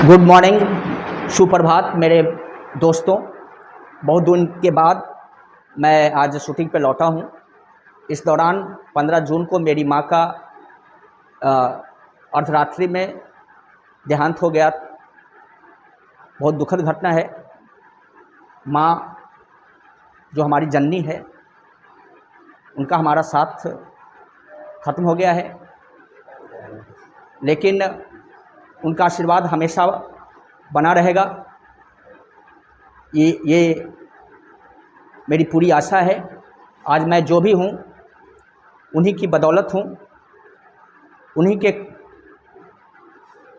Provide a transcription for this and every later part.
Good morning, सुप्रभात मेरे दोस्तों। बहुत दिन के बाद मैं आज शूटिंग पे लौटा हूँ। इस दौरान 15 जून को मेरी माँ का अर्धरात्रि में देहांत हो गया। बहुत दुखद घटना है। माँ जो हमारी जननी है, उनका हमारा साथ खत्म हो गया है, लेकिन उनका आशीर्वाद हमेशा बना रहेगा। ये मेरी पूरी आशा है। आज मैं जो भी हूँ उन्हीं की बदौलत हूँ, उन्हीं के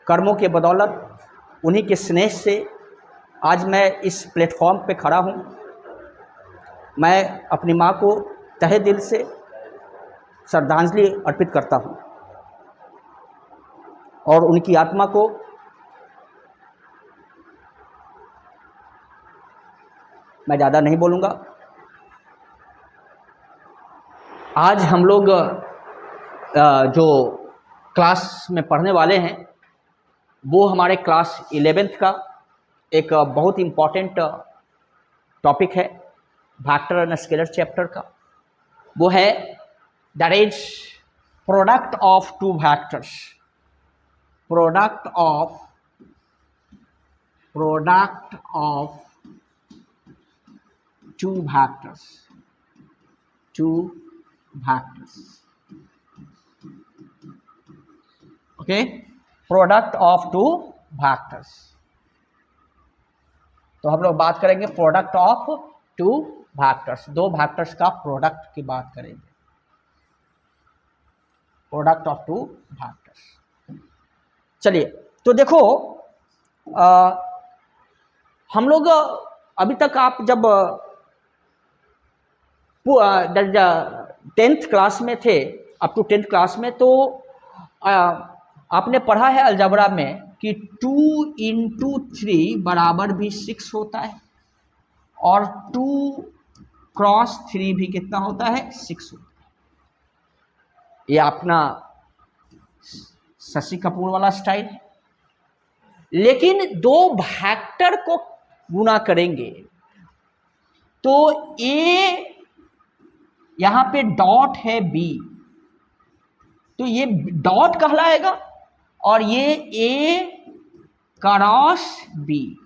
कर्मों के बदौलत, उन्हीं के स्नेह से आज मैं इस प्लेटफॉर्म पे खड़ा हूँ। मैं अपनी माँ को तहे दिल से श्रद्धांजलि अर्पित करता हूँ और उनकी आत्मा को मैं ज़्यादा नहीं बोलूँगा। आज हम लोग जो क्लास में पढ़ने वाले हैं वो हमारे क्लास 11th का एक बहुत इम्पॉर्टेंट टॉपिक है, वेक्टर एंड स्केलर चैप्टर का। वो है that is product of two vectors. Product of two vectors, okay, product of two vectors. तो हम लोग बात करेंगे प्रोडक्ट ऑफ टू वेक्टर्स, दो वेक्टर्स का प्रोडक्ट की बात करेंगे, प्रोडक्ट ऑफ टू वेक्टर्स। चलिए, तो देखो हम लोग अभी तक आप जब 10th क्लास में थे, अप टू 10th क्लास में, तो आपने पढ़ा है अलजेब्रा में कि 2 × 3 बराबर भी 6 होता है और 2 × 3 भी कितना होता है, 6 होता है। ये अपना शशि कपूर वाला स्टाइल है। लेकिन दो वेक्टर को गुणा करेंगे तो ए, यहां पे डॉट है बी, तो ये डॉट कहलाएगा और ये ए क्रॉस बी।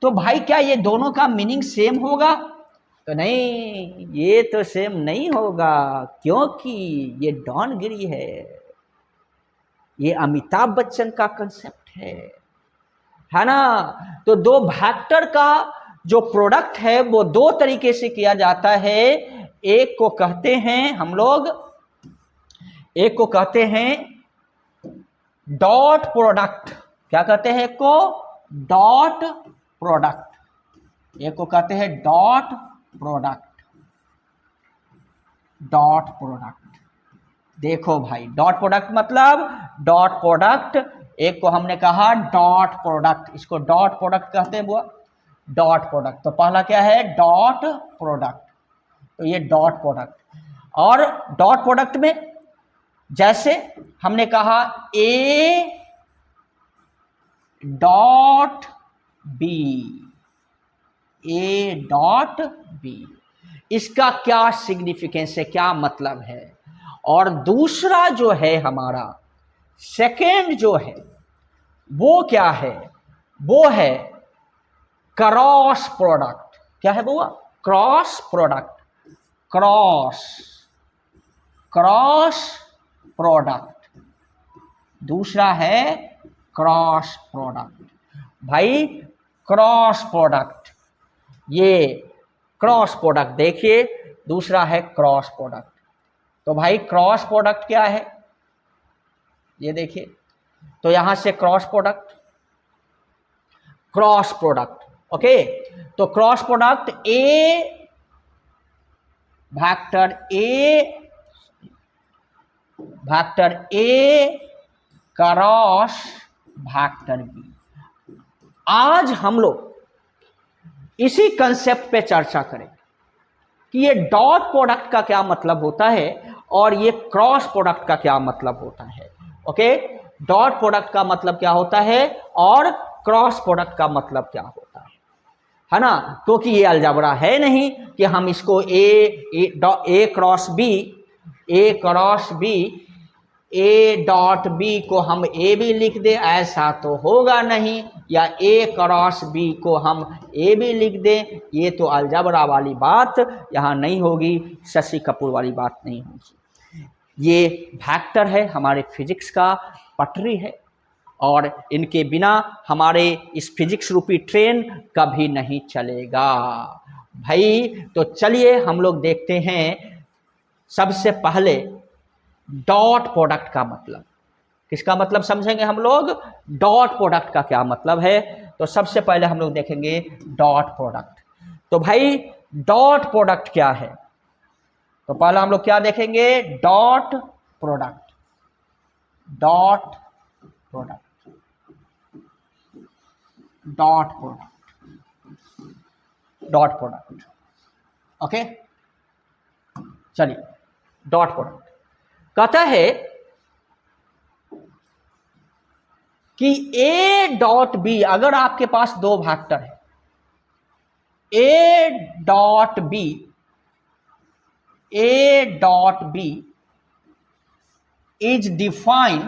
तो भाई क्या ये दोनों का मीनिंग सेम होगा? तो नहीं, ये तो सेम नहीं होगा, क्योंकि ये डॉनगिरी है, ये अमिताभ बच्चन का कंसेप्ट है ना। तो दो वेक्टर का जो प्रोडक्ट है वो दो तरीके से किया जाता है। एक को कहते हैं हम लोग, एक को कहते हैं डॉट प्रोडक्ट। क्या कहते हैं? एक को डॉट प्रोडक्ट, एक को कहते हैं डॉट प्रोडक्ट। डॉट प्रोडक्ट, देखो भाई, डॉट प्रोडक्ट मतलब डॉट प्रोडक्ट। एक को हमने कहा डॉट प्रोडक्ट, इसको डॉट प्रोडक्ट कहते हैं। वो डॉट प्रोडक्ट, तो पहला क्या है? Dot product. तो ये डॉट प्रोडक्ट। और डॉट प्रोडक्ट में जैसे हमने कहा A dot B, A dot B, इसका क्या सिग्निफिकेंस है, क्या मतलब है? और दूसरा जो है हमारा सेकेंड जो है वो क्या है? वो है क्रॉस प्रोडक्ट। क्या है वो? Cross product. क्रॉस प्रोडक्ट, दूसरा है क्रॉस प्रोडक्ट। भाई क्रॉस प्रोडक्ट, ये क्रॉस प्रोडक्ट देखिए, दूसरा है क्रॉस प्रोडक्ट। तो भाई क्रॉस प्रोडक्ट क्या है? ये देखिए, तो यहां से cross product, cross product, okay. तो cross product A vector A cross vector B. आज हम लोग इसी कंसेप्ट पे चर्चा करेंगे कि ये डॉट प्रोडक्ट का क्या मतलब होता है और ये क्रॉस प्रोडक्ट का क्या मतलब होता है। ओके, डॉट प्रोडक्ट का मतलब क्या होता है और क्रॉस प्रोडक्ट का मतलब क्या होता है ना। क्योंकि ये अलजबरा है नहीं कि हम इसको A cross B A dot B को हम ए भी लिख दे, ऐसा तो होगा नहीं, या ए क्रॉस बी को हम ए भी लिख दें, ये तो अलजबरा वाली बात यहाँ नहीं होगी, शशि कपूर वाली बात नहीं होगी। ये वेक्टर है, हमारे फिजिक्स का पटरी है, और इनके बिना हमारे इस फिजिक्स रूपी ट्रेन कभी नहीं चलेगा भाई। तो चलिए हम लोग देखते हैं सबसे पहले डॉट प्रोडक्ट का मतलब। किसका मतलब समझेंगे हम लोग? डॉट प्रोडक्ट का क्या मतलब है। तो सबसे पहले हम लोग देखेंगे डॉट प्रोडक्ट। तो भाई डॉट प्रोडक्ट क्या है? तो पहले हम लोग क्या देखेंगे? Dot product. Dot product, dot product, dot product. Okay, चलिए डॉट प्रोडक्ट कहता है कि ए डॉट बी, अगर आपके पास दो वेक्टर है, A dot B is defined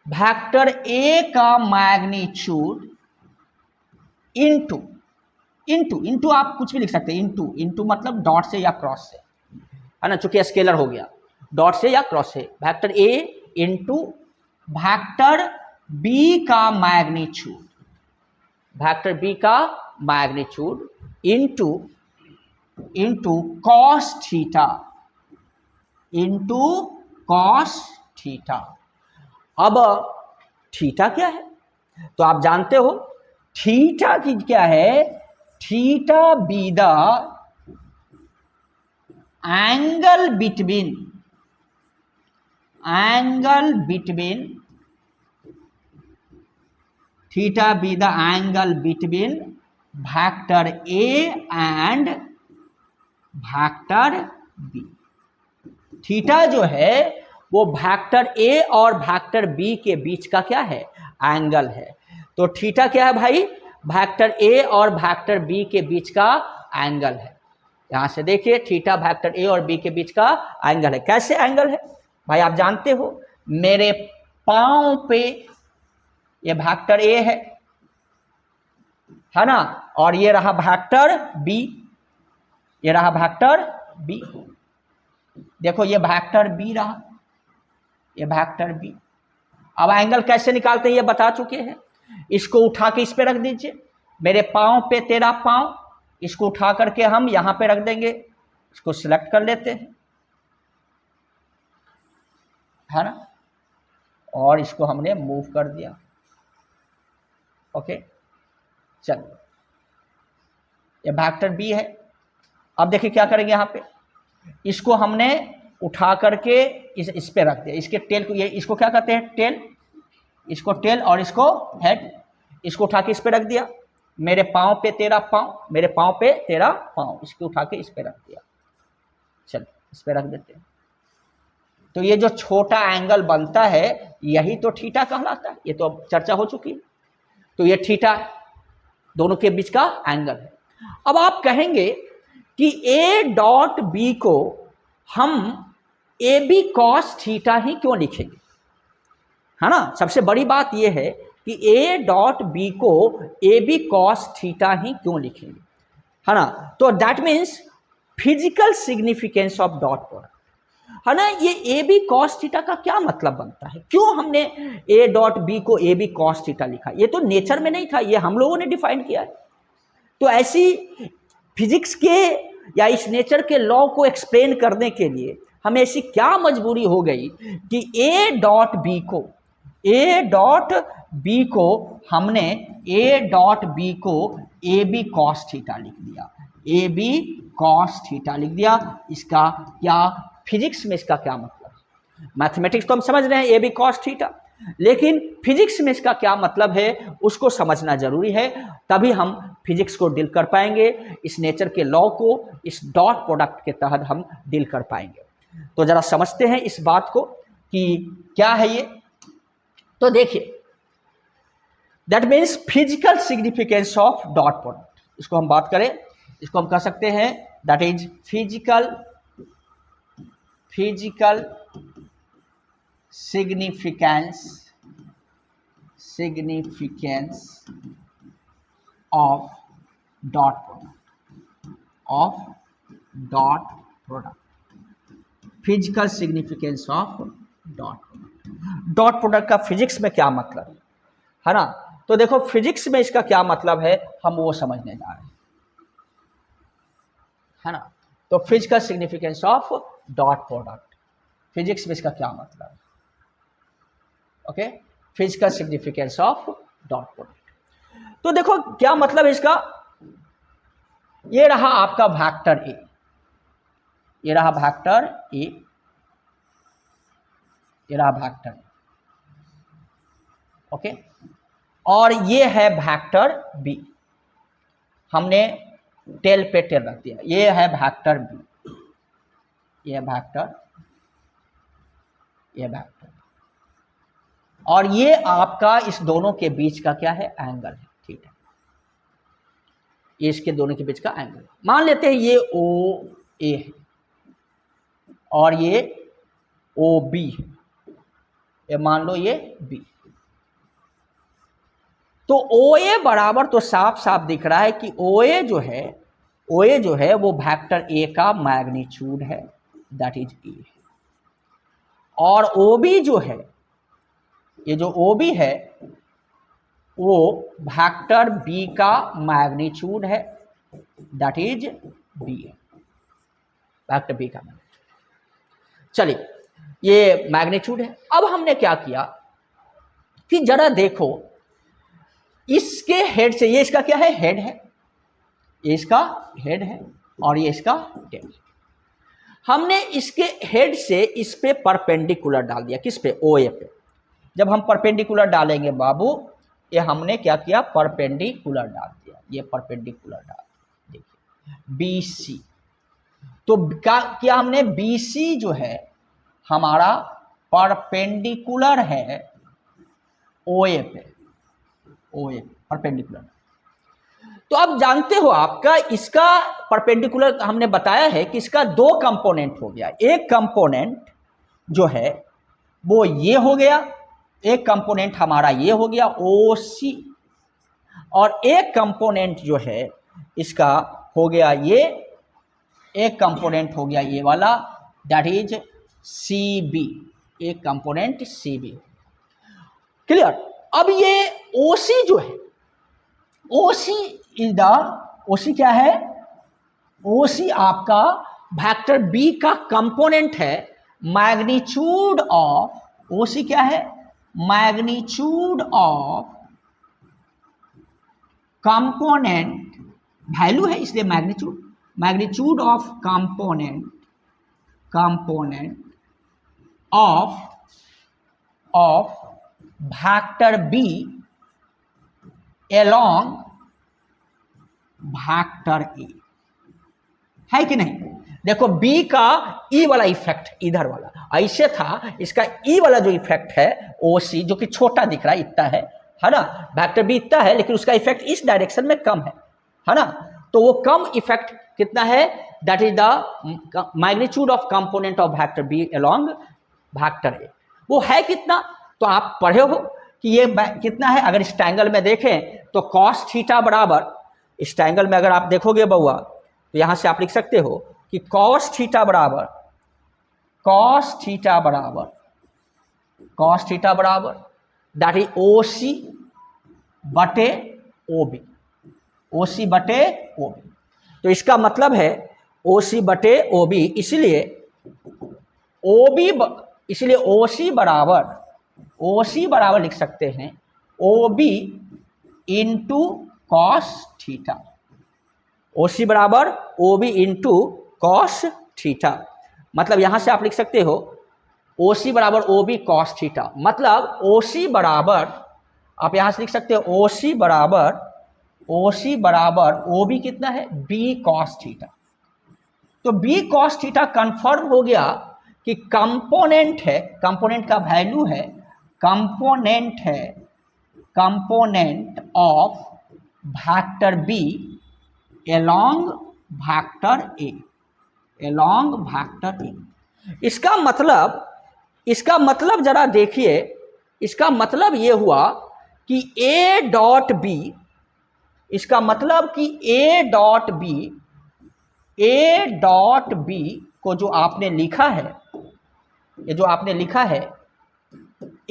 vector A का मैग्नीट्यूड इंटू आप कुछ भी लिख सकते हैं, इंटू मतलब डॉट से या क्रॉस से, है ना, चूंकि स्केलर हो गया, डॉट से या क्रॉस से, vector A into vector B का मैग्नीट्यूड, वेक्टर बी का magnitude into cos theta, into cos theta. अब थीटा क्या है? तो आप जानते हो थीटा की क्या है? Theta be the angle between theta be the angle between vector A and vector B. Theta जो है वो वेक्टर ए और वेक्टर बी के बीच का क्या है? एंगल है। तो थीटा क्या है भाई? वेक्टर ए और वेक्टर बी के बीच का एंगल है। यहां से देखिए, थीटा वेक्टर ए और बी के बीच का एंगल है। कैसे एंगल है भाई? आप जानते हो मेरे पांव पे ये वेक्टर ए है ना, और ये रहा वेक्टर बी, ये रहा वेक्टर बी। देखो ये वेक्टर बी रहा, ये वेक्टर बी। अब एंगल कैसे निकालते हैं ये बता चुके हैं। इसको उठा के इस पे रख दीजिए, मेरे पांव पे तेरा पांव, इसको उठा करके हम यहां पे रख देंगे, इसको सिलेक्ट कर लेते हैं, है ना, और इसको हमने मूव कर दिया। ओके, चलो ये वेक्टर बी है। अब देखिए क्या करेंगे, यहां पे इसको हमने उठा करके इस पे रख दिया, इसके टेल को, ये इसको क्या कहते हैं? टेल, इसको टेल और इसको हेड। इसको उठा के इस पे रख दिया, मेरे पांव पे तेरा पांव, मेरे पांव पे तेरा पांव, इसको उठा के इस पे रख दिया। चलो इस पे रख देते हैं। तो ये जो छोटा एंगल बनता है यही तो थीटा कहलाता है। ये तो अब चर्चा हो चुकी है। तो ये थीटा दोनों के बीच का एंगल है। अब आप कहेंगे कि ए डॉट बी को हम ए बी कॉस थीटा ही क्यों लिखेंगे, है ना। सबसे बड़ी बात यह है कि ए डॉट बी को ए बी कॉस थीटा ही क्यों लिखेंगे, है ना। तो that means physical significance of dot product, है ना। ये ए बी कॉस थीटा का क्या मतलब बनता है? क्यों हमने ए डॉट बी को ए बी कॉस थीटा लिखा? ये तो नेचर में नहीं था, ये हम लोगों ने डिफाइन किया है। तो ऐसी फिजिक्स के या इस नेचर के लॉ को एक्सप्लेन करने के लिए हमें ऐसी क्या मजबूरी हो गई कि ए डॉट बी को हमने ए डॉट बी को ए बी कॉस थीटा लिख दिया, ए बी कॉस थीटा लिख दिया। इसका क्या फिजिक्स में इसका क्या मतलब है? मैथमेटिक्स तो हम समझ रहे हैं ए बी कॉस थीटा, लेकिन फिजिक्स में इसका क्या मतलब है उसको समझना जरूरी है, तभी हम फिजिक्स को डील कर पाएंगे, इस नेचर के लॉ को इस डॉट प्रोडक्ट के तहत हम डील कर पाएंगे। तो जरा समझते हैं इस बात को। कि क्या है ये। तो देखिए, that means physical significance of dot product, इसको हम बात करें, इसको हम कह सकते हैं that is physical significance of dot product, physical significance of dot product का फिजिक्स में क्या मतलब है ना। तो देखो फिजिक्स में इसका क्या मतलब है हम वो समझने जा रहे हैं, है ना। तो physical significance of dot product, physics में इसका क्या मतलब है, okay, physical significance of dot product. तो देखो क्या मतलब है इसका, ये रहा आपका वेक्टर ए, ये रहा वेक्टर ए, ये रहा वेक्टर ए, ओके, और ये है वेक्टर बी, हमने टेल पे टेल रख दिया, ये है वेक्टर बी, ये वेक्टर, ये वेक्टर, और ये आपका इस दोनों के बीच का क्या है, एंगल है, ठीक है, ये इसके दोनों के बीच का एंगल। मान लेते हैं ये ओ ए है और ये ओ बी है, ये मान लो ये बी, तो ओ ए बराबर, तो साफ साफ दिख रहा है कि ओ ए जो है वो वेक्टर ए का मैग्नीट्यूड है, दैट इज ए, और ओ बी जो है, ये जो ओ बी है वो वेक्टर बी का मैग्नीट्यूड है, that is B, vector B का मैग्नीट्यूड। चलिए ये मैग्नीट्यूड है। अब हमने क्या किया कि जरा देखो इसके हेड से, ये इसका क्या है, हेड है, ये इसका हेड है और ये इसका टेल है। हमने इसके हेड से इस पे परपेंडिकुलर डाल दिया, किस पे, ओ ए पे। जब हम परपेंडिकुलर डालेंगे बाबू, ये हमने क्या किया, परपेंडिकुलर डाल दिया, ये परपेंडिकुलर डाल, देखिए बी सी, तो क्या हमने बी सी जो है हमारा परपेंडिकुलर है ओ ए पे, ओ ए परपेंडिकुलर। तो अब जानते हो आपका इसका परपेंडिकुलर हमने बताया है कि इसका दो कंपोनेंट हो गया, एक कंपोनेंट जो है वो ये हो गया, एक कंपोनेंट हमारा ये हो गया ओ सी, और एक कंपोनेंट जो है इसका हो गया ये, एक कंपोनेंट हो गया ये वाला, दैट इज सी बी, एक कंपोनेंट सी बी, क्लियर। अब ये ओ सी जो है, O C is the, O C क्या है, ओ सी आपका वेक्टर बी का कंपोनेंट है, मैग्नीट्यूड ऑफ, ओ सी क्या है, मैग्नीट्यूड ऑफ कंपोनेंट, वैल्यू है इसलिए magnitude, magnitude of component of vector B along vector A, है कि नहीं। देखो B का E वाला इफेक्ट इधर वाला ऐसे था, इसका E वाला जो इफेक्ट है OC जो कि छोटा दिख रहा है, इतना है ना, वेक्टर B इतना है, लेकिन उसका इफेक्ट इस डायरेक्शन में कम है ना। तो वो कम इफेक्ट कितना है, that is the magnitude of component of vector B along vector ए, वो है कितना। तो आप पढ़े हो कि ये कितना है, अगर इस ट्रायंगल में देखें तो कॉस थीटा बराबर, इस ट्रायंगल में अगर आप देखोगे बउआ तो यहां से आप लिख सकते हो कि कॉस थीटा बराबर दैट इज ओ सी बटे ओ बी, ओ सी बटे ओ बी। तो इसका मतलब है ओ सी बटे ओ बी, इसलिए ओ बी, इसलिए ओ सी बराबर लिख सकते हैं O B into cos theta, O C बराबर O B into cos theta. मतलब यहां से आप लिख सकते हो ओ सी बराबर ओ बी कॉस थीटा, मतलब ओ सी बराबर, आप यहां से लिख सकते हो ओ सी बराबर ओ बी कितना है, बी कॉस थीटा। तो बी कॉस थीटा कंफर्म हो गया कि कंपोनेंट है, कंपोनेंट का वैल्यू है, कंपोनेंट है, component of vector B along vector A, along vector A. इसका मतलब जरा देखिए, इसका मतलब ये हुआ कि ए डॉट बी, इसका मतलब कि ए डॉट बी को जो आपने लिखा है, ये जो आपने लिखा है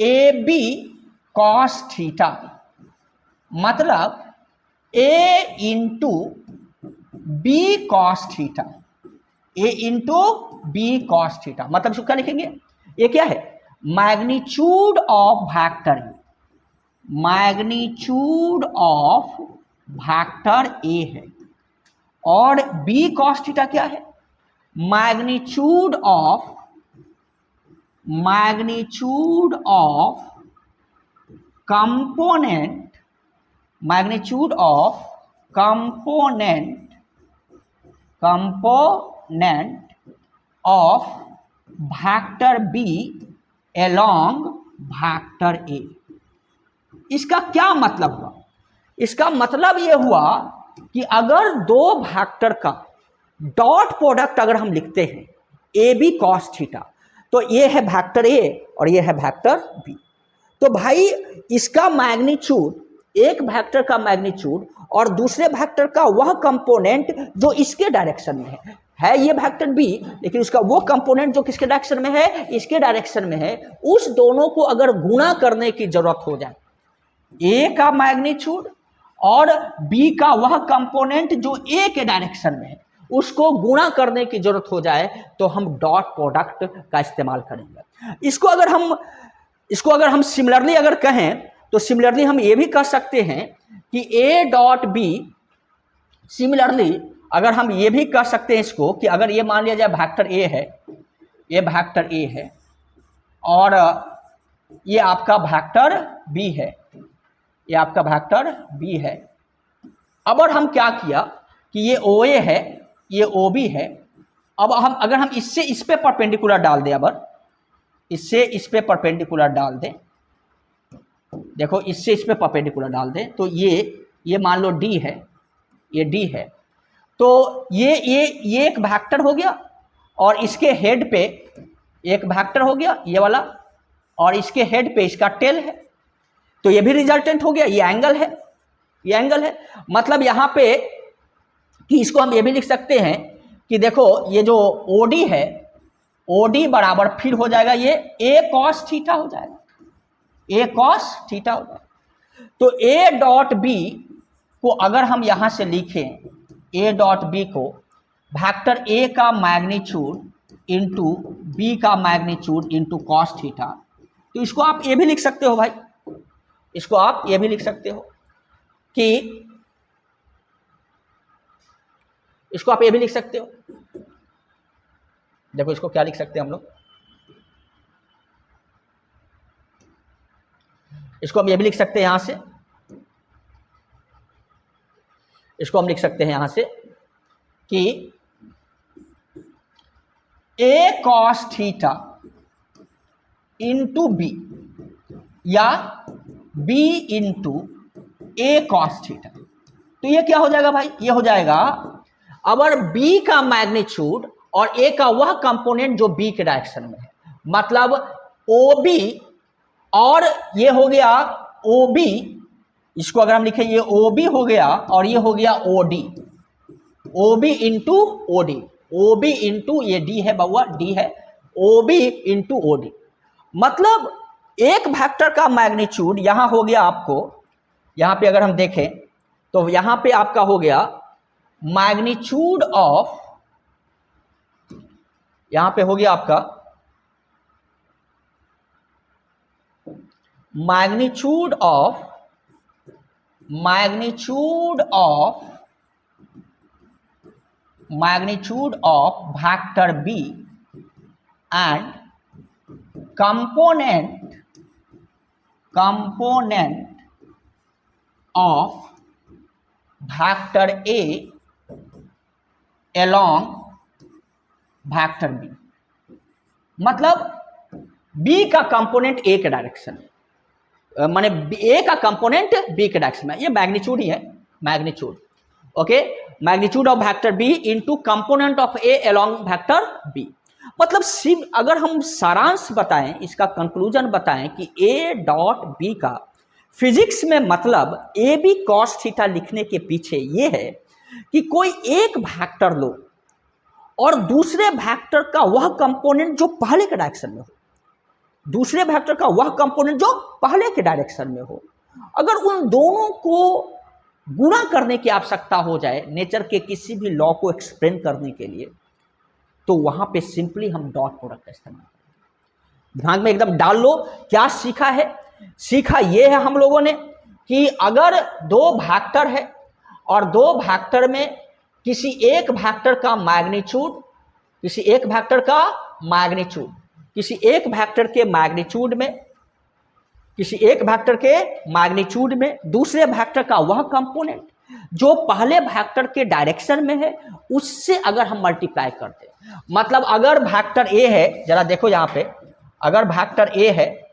ए बी कॉस थीटा, मतलब A into B cos theta, A into B cos theta, मतलब इसको क्या लिखेंगे, ये क्या है, magnitude of vector, magnitude of vector A है, और बी कॉस थीटा क्या है, magnitude of component, magnitude of component of vector B along vector A. इसका क्या मतलब हुआ, इसका मतलब यह हुआ कि अगर दो वेक्टर का डॉट प्रोडक्ट अगर हम लिखते हैं ए बी कॉस थीटा, तो ये है वेक्टर ए और ये है वेक्टर बी, तो भाई इसका मैग्नीट्यूड, एक वेक्टर का मैग्नीट्यूड और दूसरे वेक्टर का वह कंपोनेंट जो इसके डायरेक्शन में है ये वेक्टर बी, लेकिन उसका वो कंपोनेंट जो किसके डायरेक्शन में है, इसके डायरेक्शन में है, उस दोनों को अगर गुणा करने की जरूरत हो जाए, ए का मैग्नीट्यूड और बी का वह कंपोनेंट जो ए के डायरेक्शन में है, उसको गुणा करने की जरूरत हो जाए, तो हम डॉट प्रोडक्ट का इस्तेमाल करेंगे। इसको अगर हम सिमिलरली अगर कहें, तो सिमिलरली हम ये भी कह सकते हैं कि ए डॉट बी, सिमिलरली अगर हम ये भी कह सकते हैं इसको कि अगर ये मान लिया जाए वेक्टर ए है, ये वेक्टर ए है और ये आपका वेक्टर बी है, ये आपका वेक्टर बी है। अब और हम क्या किया कि ये ओ ए है, ये ओ बी है, अब हम अगर हम इससे इस पे परपेंडिकुलर डाल दें, अब इससे इस पे परपेंडिकुलर डाल दें, देखो इससे इस पे परपेंडिकुलर डाल दें, तो ये मान लो डी है, ये डी है, तो ये एक वेक्टर हो गया और इसके हेड पे एक वेक्टर हो गया ये वाला, और इसके हेड पे इसका टेल है, तो ये भी रिजल्टेंट हो गया, ये एंगल है, ये एंगल है। मतलब यहाँ पे कि इसको हम ये भी लिख सकते हैं कि देखो ये जो ओडी है, ओडी बराबर फिर हो जाएगा ये ए कॉस थीटा हो जाएगा, ए कॉस थीटा हो जाएगा। तो ए डॉट बी को अगर हम यहां से लिखें, ए डॉट बी को वेक्टर ए का मैग्नीट्यूड इंटू बी का मैग्नीट्यूड इंटू कॉस थीटा, तो इसको आप ये भी लिख सकते हो भाई, इसको आप ये भी लिख सकते हो कि इसको आप ये भी लिख सकते हो, देखो इसको क्या लिख सकते हैं हम लोग, इसको हम ये भी लिख सकते हैं यहां से, इसको हम लिख सकते हैं यहां से कि ए कॉस थीटा इंटू बी या बी इंटू ए कॉस थीटा। तो ये क्या हो जाएगा भाई, ये हो जाएगा अगर बी का मैग्नीट्यूड और ए का वह कंपोनेंट जो बी के डायरेक्शन में है, मतलब ओ बी और ये हो गया ओ बी, इसको अगर हम लिखें ये ओ बी हो गया और ये हो गया O D, O B into O D, O B into ये डी है बउआ, डी है, O B into O D. मतलब एक वेक्टर का मैग्नीट्यूड यहां हो गया आपको, यहां पे अगर हम देखें तो यहां पे आपका हो गया मैग्नीट्यूड ऑफ, यहां पे हो गया आपका magnitude of vector B and component of vector A along vector B, मतलब बी का कंपोनेंट ए के डायरेक्शन में, माने ए का कंपोनेंट बी के डायरेक्शन में, ये मैग्नीट्यूड ही है, magnitude. Okay, magnitude of vector B into component of A along vector B. मतलब सिर्फ अगर हम सारांश बताएं, इसका कंक्लूजन बताएं कि ए डॉट बी का फिजिक्स में मतलब ए बी कॉस थीटा लिखने के पीछे ये है कि कोई एक वेक्टर लो और दूसरे वेक्टर का वह कंपोनेंट जो पहले के डायरेक्शन में हो, दूसरे वेक्टर का वह कंपोनेंट जो पहले के डायरेक्शन में हो, अगर उन दोनों को गुणा करने की आवश्यकता हो जाए नेचर के किसी भी लॉ को एक्सप्लेन करने के लिए, तो वहां पे सिंपली हम डॉट प्रोडक्ट का इस्तेमाल करेंगे। दिमाग में एकदम डाल लो, क्या सीखा है? सीखा यह है हम लोगों ने कि अगर दो वेक्टर है और दो वेक्टर में किसी एक वेक्टर का मैग्नीट्यूड, किसी एक वेक्टर का मैग्नीट्यूड, किसी एक वेक्टर के मैग्नीट्यूड में, किसी एक वेक्टर के मैग्नीट्यूड में दूसरे वेक्टर का वह कंपोनेंट जो पहले वेक्टर के डायरेक्शन में है उससे अगर हम मल्टीप्लाई करते, मतलब अगर वेक्टर ए है, जरा देखो यहां पे, अगर वेक्टर ए है,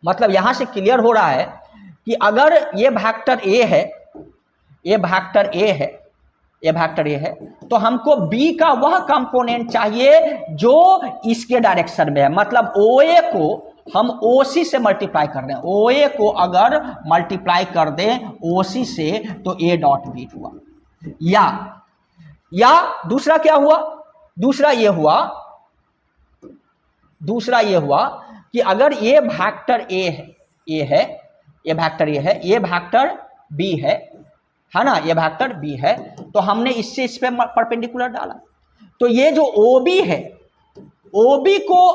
मतलब यहां से क्लियर हो रहा है कि अगर ये वेक्टर ए है, ये वेक्टर ए है, ये वेक्टर ए है, तो हमको बी का वह कंपोनेंट चाहिए जो इसके डायरेक्शन में है। मतलब ओ ए को हम ओ सी से मल्टीप्लाई कर रहे हैं, ओ ए को अगर मल्टीप्लाई कर दें ओ सी से तो ए डॉट बी हुआ। या दूसरा क्या हुआ? दूसरा ये हुआ कि अगर ये वेक्टर ए है, ये वेक्टर ए है, ये वेक्टर बी है ना, ये वेक्टर बी है, तो हमने इससे इस पे परपेंडिकुलर डाला, तो ये जो ओ बी है, ओ बी को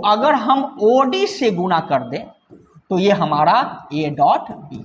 अगर हम ओ डी से गुना कर दें तो ये हमारा ए डॉट बी।